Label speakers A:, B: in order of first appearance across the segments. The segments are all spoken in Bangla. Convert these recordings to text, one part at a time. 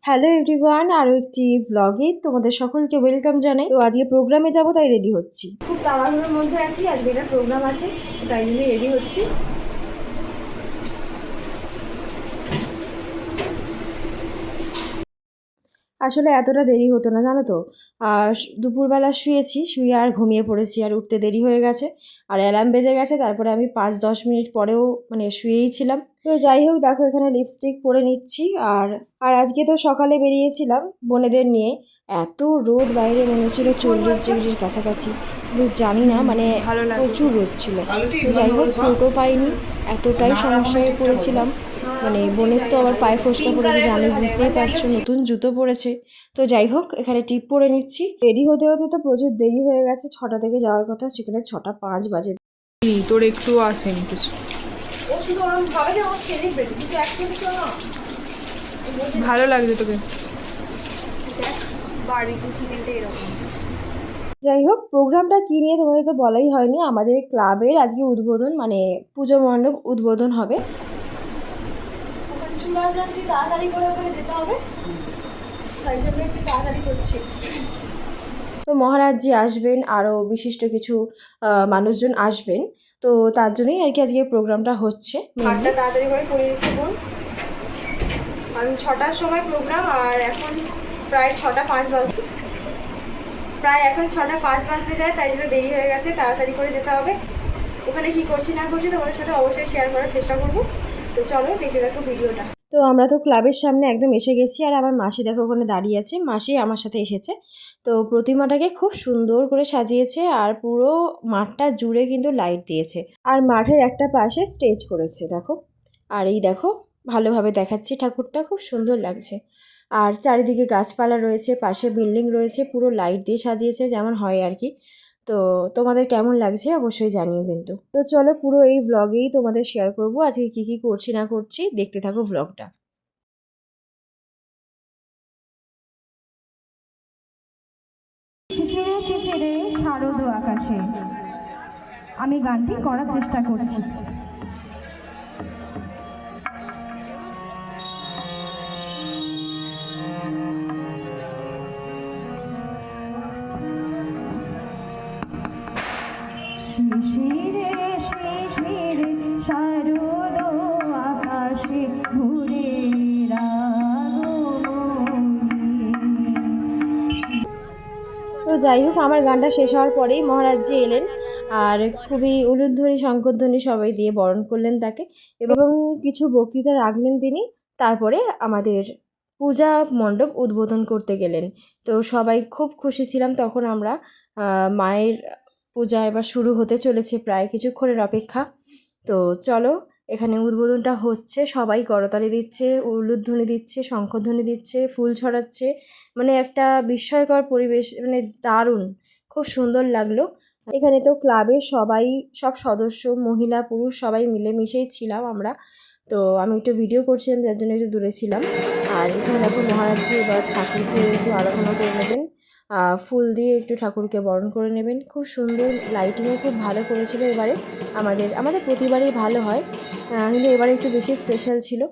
A: হ্যালো এভরিওয়ান, আরও একটি ব্লগে তোমাদের সকলকে ওয়েলকাম জানাই। তো আজকে প্রোগ্রামে যাব, তাই রেডি হচ্ছি। খুব তাড়াহুড়োর মধ্যে আছি, আজকে একটা প্রোগ্রাম আছে, তাই জন্য রেডি হচ্ছি। আসলে এতটা দেরি হতো না, জানো তো। দুপুরবেলা শুয়ে আর ঘুমিয়ে পড়েছি, আর উঠতে দেরি হয়ে গেছে, আর অ্যালার্ম বেজে গেছে। তারপরে আমি 5-10 মিনিট পরেও শুয়েই ছিলাম। তো যাই হোক, দেখো এখানে লিপস্টিক পরে নিচ্ছি। আর আর আজকে তো সকালে বেরিয়েছিলাম বোনেদের নিয়ে। এত রোদ বাইরে, মনে হচ্ছিল 40 ডিগ্রির কাছাকাছি, কিন্তু জানি না, প্রচুর রোদ ছিল। তো যাই হোক, টোটো পাইনি, এতটাই সমস্যায় পড়েছিলাম। বোনের তো আবার পায়ে ফোসকা পড়েছে, জানি, বুঝতেই পারছো, নতুন জুতো পরেছে। তো যাই হোক, এখানে টিপ পরে নিচ্ছি। রেডি হতে হতে তো প্রচুর দেরি হয়ে গেছে। 6টা থেকে যাওয়ার কথা, সেখানে 6টা 5 বাজে।
B: তোর একটু আসেনি কিছু, ভালো লাগছে তোকে।
A: যাই হোক, প্রোগ্রামটা কী নিয়ে তোমাদের তো বলাই হয়নি। আমাদের ক্লাবের আজকে উদ্বোধন, পুজো মণ্ডপ উদ্বোধন হবে। চুলা যাচ্ছি, তাড়াতাড়ি করে ওখানে যেতে হবে, তাই জন্য একটু তাড়াতাড়ি করছি। তো মহারাজজি আসবেন, আরও বিশিষ্ট কিছু মানুষজন আসবেন। তো তার জন্যই আর কি আজকে প্রোগ্রামটা হচ্ছে। হাটটা তাড়াতাড়ি করে করে দিচ্ছে বোন, কারণ 6টার সময় প্রোগ্রাম, আর এখন প্রায় 6টা 5 বাজে। এখন 6টা 5 বাজতে যায়, তাই জন্য দেরি হয়ে গেছে, তাড়াতাড়ি করে যেতে হবে। ওখানে কি করছি না করছি তোমাদের সাথে অবশ্যই শেয়ার করার চেষ্টা করবো। তো চলো দেখতে দেখো ভিডিওটা। তো আমরা তো ক্লাবের সামনে একদম এসে গেছি, আর আমার মাসি দেখো ওখানে দাঁড়িয়ে আছে। মাসি আমার সাথে এসেছে। তো প্রতিমাটাকে খুব সুন্দর করে সাজিয়েছে, আর পুরো মাঠটা জুড়ে কিন্তু লাইট দিয়েছে, আর মাঠের একটা পাশে স্টেজ করেছে দেখো। আর এই দেখো, ভালোভাবে দেখাচ্ছি, ঠাকুরটা খুব সুন্দর লাগছে। আর চারিদিকে গাছপালা রয়েছে, পাশে বিল্ডিং রয়েছে, পুরো লাইট দিয়ে সাজিয়েছে, যেমন হয় আর কি। তো তোমাদের কেমন লাগছে অবশ্যই জানিও কিন্তু। তো চলো, পুরো এই ব্লগেই তোমাদের শেয়ার করব আজকে কি কি করছি না করছি, দেখতে থাকো ব্লগটা।
C: শিশিরে শিশিরে শারদ আকাশে আমি গানটি করার চেষ্টা করছি। শিশিরে শিশিরে শারদ আকাশে ঘুরে
A: তো যাই হোক, আমার গানটা শেষ হওয়ার পরেই মহারাজজি এলেন, আর খুবই উলুধ্বনি শঙ্খধ্বনি সবাই দিয়ে বরণ করলেন তাকে, এবং কিছু বক্তৃতা রাখলেন তিনি। তারপরে আমাদের পূজা মণ্ডপ উদ্বোধন করতে গেলেন। তো সবাই খুব খুশি ছিলাম তখন আমরা। মায়ের পূজা এবার শুরু হতে চলেছে, প্রায় কিছুক্ষণের অপেক্ষা। তো চলো, এখানে উদ্বোধনটা হচ্ছে, সবাই করতালি দিচ্ছে, উলুধ্বনি দিচ্ছে, শঙ্খধ্বনি দিচ্ছে, ফুল ছড়াচ্ছে। একটা বিস্ময়কর পরিবেশ, দারুণ, খুব সুন্দর লাগলো। এখানে তো ক্লাবের সবাই, সব সদস্য, মহিলা পুরুষ সবাই মিলেমিশেই ছিলাম আমরা। তো আমি একটু ভিডিও করছিলাম, যার জন্য একটু দূরে ছিলাম। আর এখানে দেখো, মহারাজজি এবার ঠাকুরকে একটু আরাধনা করে নেবেন, ফুল দিয়ে একটু ঠাকুরকে বরণ করে নেবেন। খুব সুন্দর, লাইটিংও খুব ভালো করেছিল এবারে। আমাদের প্রতিবারই ভালো হয়, কিন্তু এবারে একটু বেশি স্পেশাল ছিল,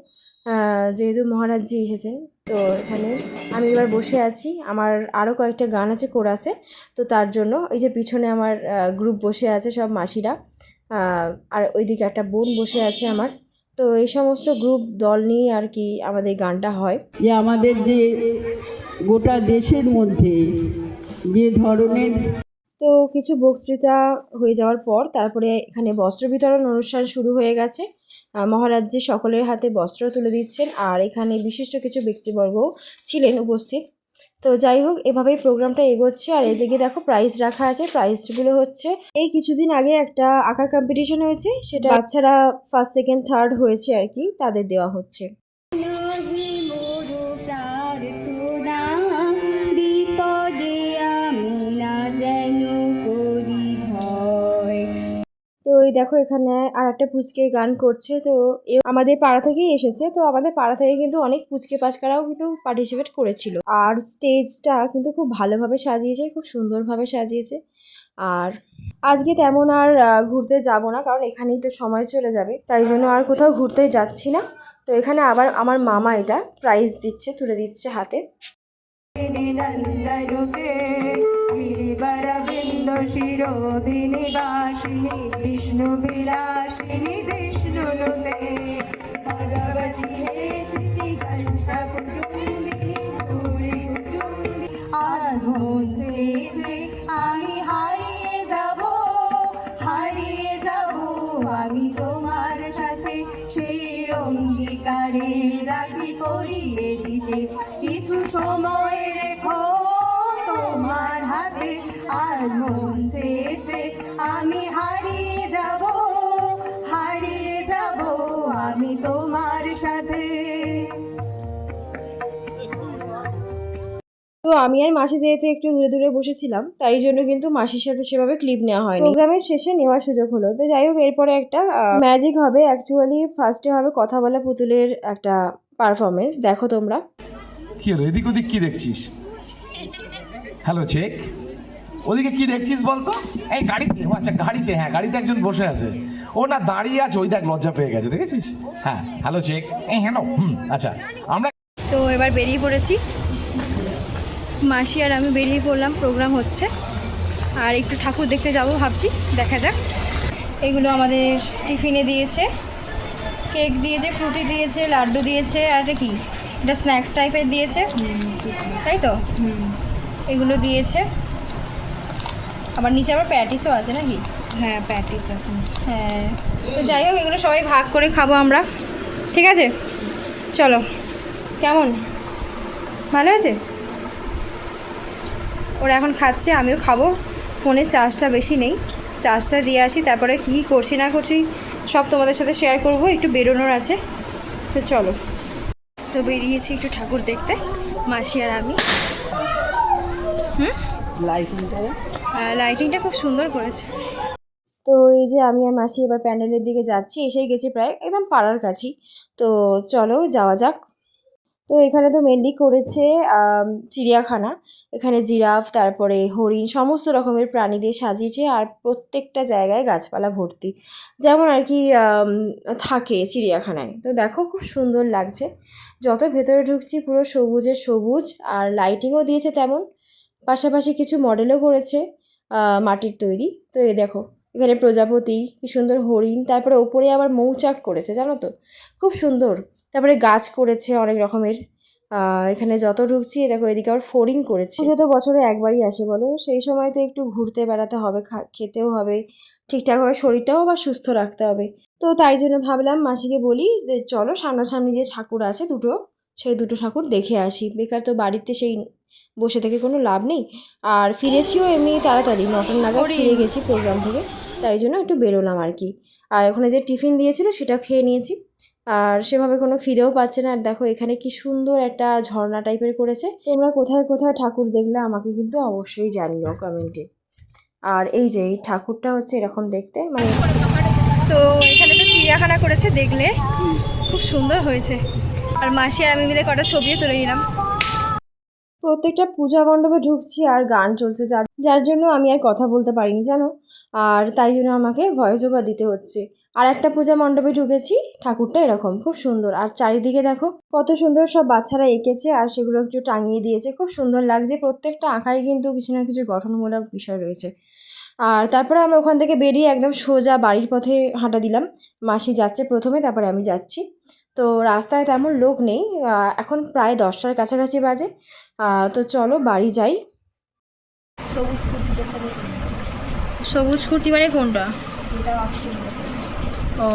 A: যেহেতু মহারাজজি এসেছেন। তো এখানে আমি এবার বসে আছি, আমার আরও কয়েকটা গান আছে কোরাসে। তো তার জন্য এই যে পিছনে আমার গ্রুপ বসে আছে, সব মাসিরা, আর ওইদিকে একটা বোন বসে আছে আমার। তো এই সমস্ত গ্রুপ দল নিয়ে আর কি আমাদের গানটা হয়।
D: যে আমাদের যে গোটা দেশের মধ্যে যে ধরনের,
A: তো কিছু বক্তৃতা হয়ে যাওয়ার পর তারপরে এখানে বস্ত্র বিতরণ অনুষ্ঠান শুরু হয়ে গেছে। মহারাজজি সকলের হাতে বস্ত্র তুলে দিচ্ছেন, আর এখানে বিশিষ্ট কিছু ব্যক্তিবর্গও ছিলেন উপস্থিত। তো যাই হোক, এভাবেই প্রোগ্রামটা এগোচ্ছে। আর এদিকে দেখো, প্রাইজ রাখা আছে। প্রাইজগুলো হচ্ছে, এই কিছুদিন আগে একটা আঁকার কম্পিটিশন হয়েছে, সেটা বাচ্চারা ফার্স্ট সেকেন্ড থার্ড হয়েছে আর কি, তাদের দেওয়া হচ্ছে। তো এই দেখো, এখানে আর একটা পুচকে গান করছে। তো আমাদের পাড়া থেকেই এসেছে। তো আমাদের পাড়া থেকে কিন্তু অনেক পুচকে পাচকারাও কিন্তু পার্টিসিপেট করেছিল। আর স্টেজটা কিন্তু খুব ভালোভাবে সাজিয়েছে, খুব সুন্দরভাবে সাজিয়েছে। আর আজকে তেমন আর ঘুরতে যাব না, কারণ এখানেই তো সময় চলে যাবে, তাই জন্য আর কোথাও ঘুরতে যাচ্ছি না। তো এখানে আবার আমার মামা এটা প্রাইজ দিচ্ছে, তুলে দিচ্ছে হাতে।
C: নন্দরূপে গিরিবরবৃন্দ শিরোদিনী বাসিনী বিষ্ণু বিলাসিনী বিষ্ণুনুতে ভগবতী হে স্মৃতি কণ্ঠা কুটুম্বিনী গৌরী কুটুম্বিনী। আজ মন চেয়েছে আমি হারিয়ে যাব আমি তোমার সাথে, সেই অঙ্গীকারে রাখি পরিয়ে দিতে কিছু সময় রেখো তোমার হাতে। আজ মন চেয়েছে আমি হারিয়ে যাব আমি তোমার সাথে।
A: তো আমি আর মাসি যেহেতু একটু দূরে দূরে বসেছিলাম, তাই জন্য কিন্তু মাসির সাথে সেভাবে ক্লিপ নেওয়া হয়নি। প্রোগ্রামের শেষে নেওয়ার সুযোগ হলো। তো যাই হোক, এরপরে একটা ম্যাজিক হবে। অ্যাকচুয়ালি ফার্স্টে হবে কথা বলা পুতুলের একটা পারফরমেন্স, দেখো তোমরা।
E: কি হলো, এদিক ওদিক কি দেখছিস? হ্যালো চেক, ওদিকে কি দেখছিস বলতো? এই গাড়িতে, ও আচ্ছা গাড়িতে, হ্যাঁ গাড়িতে একজন বসে আছে, ও না দাঁড়িয়ে আছে, ওই দেখ লজ্জা পেয়ে গেছে, দেখেছিস? হ্যাঁ হ্যালো চেক, এই হ্যালো আচ্ছা আমরা
F: তো এবার বেরিয়ে পড়েছি, মাসি আর আমি বেরিয়ে পড়লাম। প্রোগ্রাম হচ্ছে আর একটু ঠাকুর দেখতে যাব ভাবছি, দেখা যাক। এগুলো আমাদের টিফিনে দিয়েছে, কেক দিয়েছে, ফ্রুটি দিয়েছে, লাড্ডু দিয়েছে, আর এটা কি, এটা স্ন্যাক্স টাইপের দিয়েছে, তাই তো? এগুলো দিয়েছে। আবার নিচে আবার প্যাটিসও আছে নাকি?
B: হ্যাঁ প্যাটিস আছে।
F: হ্যাঁ, তো যাই হোক, এগুলো সবাই ভাগ করে খাবো আমরা, ঠিক আছে? চলো, কেমন, ভালো আছে? ওরা এখন খাচ্ছে, আমিও খাবো। ফোনে চার্জটা বেশি নেই, চার্জটা দিয়ে আসি, তারপরে কী করছি না করছি সব তোমাদের সাথে শেয়ার করব। একটু বেরোনোর আছে, তো চলো। তো বেরিয়েছি একটু ঠাকুর দেখতে, মাসি আর আমি। লাইটিংটা খুব সুন্দর করেছে।
A: তো এই যে আমি আর মাসি এবার প্যান্ডেলের দিকে যাচ্ছি, এসেই গেছি প্রায় একদম পাড়ার কাছেই। তো চলো যাওয়া যাক। তো এখানে তো মেনলি করেছে চিড়িয়াখানা। এখানে জিরাফ, তারপরে হরিণ, সমস্ত রকমের প্রাণী দিয়ে সাজিয়েছে, আর প্রত্যেকটা জায়গায় গাছপালা ভর্তি, যেমন আর কি থাকে চিড়িয়াখানায়। তো দেখো খুব সুন্দর লাগছে, যত ভেতরে ঢুকছি পুরো সবুজের সবুজ, আর লাইটিংও দিয়েছে তেমন, পাশাপাশি কিছু মডেলও করেছে মাটির তৈরি। তো এই দেখো এখানে প্রজাপতি, কি সুন্দর হরিণ, তারপরে ওপরে আবার মৌচাক করেছে, জানো তো, খুব সুন্দর। তারপরে গাছ করেছে অনেক রকমের। এখানে যত ঢুকছি দেখো এদিকে আবার ফড়িং করেছে। পুজো তো বছরে একবারই আসে বলো, সেই সময় তো একটু ঘুরতে বেড়াতে হবে, খেতেও হবে, ঠিকঠাকভাবে শরীরটাও আবার সুস্থ রাখতে হবে। তো তাই জন্য ভাবলাম মাসিকে বলি যে চলো সামনাসামনি যে ঠাকুর আছে দুটো, সেই দুটো ঠাকুর দেখে আসি। বেকার তো বাড়িতে সেই বসে থেকে কোনো লাভ নেই। আর ফিরেছিও এমনি তাড়াতাড়ি, 9টা নাগাদ ফিরে গেছি প্রোগ্রাম থেকে, তাই জন্য একটু বেরোলাম আর কি। আর ওখানে যে টিফিন দিয়েছিল সেটা খেয়ে নিয়েছি, আর সেভাবে কোনো খিদেও পাচ্ছে না। আর দেখো এখানে কি সুন্দর একটা ঝর্ণা টাইপের করেছে। তোমরা কোথায় কোথায় ঠাকুর দেখলে আমাকে কিন্তু অবশ্যই জানিও কমেন্টে। আর এই যে এই ঠাকুরটা হচ্ছে এরকম দেখতে, মানে
F: তো এখানে তো চিড়িয়াখানা করেছে, দেখলে খুব সুন্দর হয়েছে। আর মাসি আর আমি মিলে কটা ছবিও তুলে নিলাম।
A: প্রত্যেকটা পূজা মণ্ডপে ঢুকছি আর গান চলছে, যার জন্য আমি আর কথা বলতে পারিনি জানো, আর তাই জন্য আমাকে ভয়েস ওভার দিতে হচ্ছে। আর একটা পূজা মণ্ডপে ঢুকেছি, ঠাকুরটা এরকম খুব সুন্দর, আর চারিদিকে দেখো কত সুন্দর সব বাচ্চারা এঁকেছে, আর সেগুলো একটু টাঙিয়ে দিয়েছে, খুব সুন্দর লাগছে। প্রত্যেকটা আঁকায় কিন্তু কিছু না কিছু গঠনমূলক বিষয় রয়েছে। আর তারপরে আমরা ওখান থেকে বেরিয়ে একদম সোজা বাড়ির পথে হাঁটা দিলাম। মাসি যাচ্ছে প্রথমে, তারপরে আমি যাচ্ছি। তো রাস্তায় তেমন লোক নেই, এখন প্রায় 10টার কাছাকাছি বাজে। তো চলো বাড়ি যাই।
F: সবুজ কুর্তি মানে কোনটা? ও,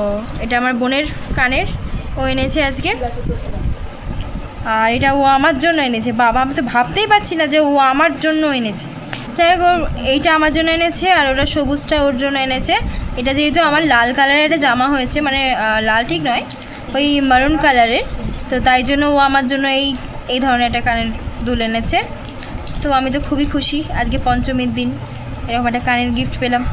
F: এটা আমার বোনের কানের, ও এনেছে আজকে। আর এটা ও আমার জন্য এনেছে। বাবা, আমি তো ভাবতেই পারছি না যে ও আমার জন্য এনেছে। যাই হোক, এইটা আমার জন্য এনেছে, আর ওটা সবুজটা ওর জন্য এনেছে। এটা যেহেতু আমার লাল কালারের একটা জামা হয়েছে, মানে লাল ঠিক নয়, ওই মারুন কালারের, তো তাই জন্য ও আমার জন্য এই ধরনের একটা কানের দুল এনেছে। তো আমি তো খুবই খুশি, আজকে পঞ্চমীর দিন এরকম একটা কানের গিফট পেলাম।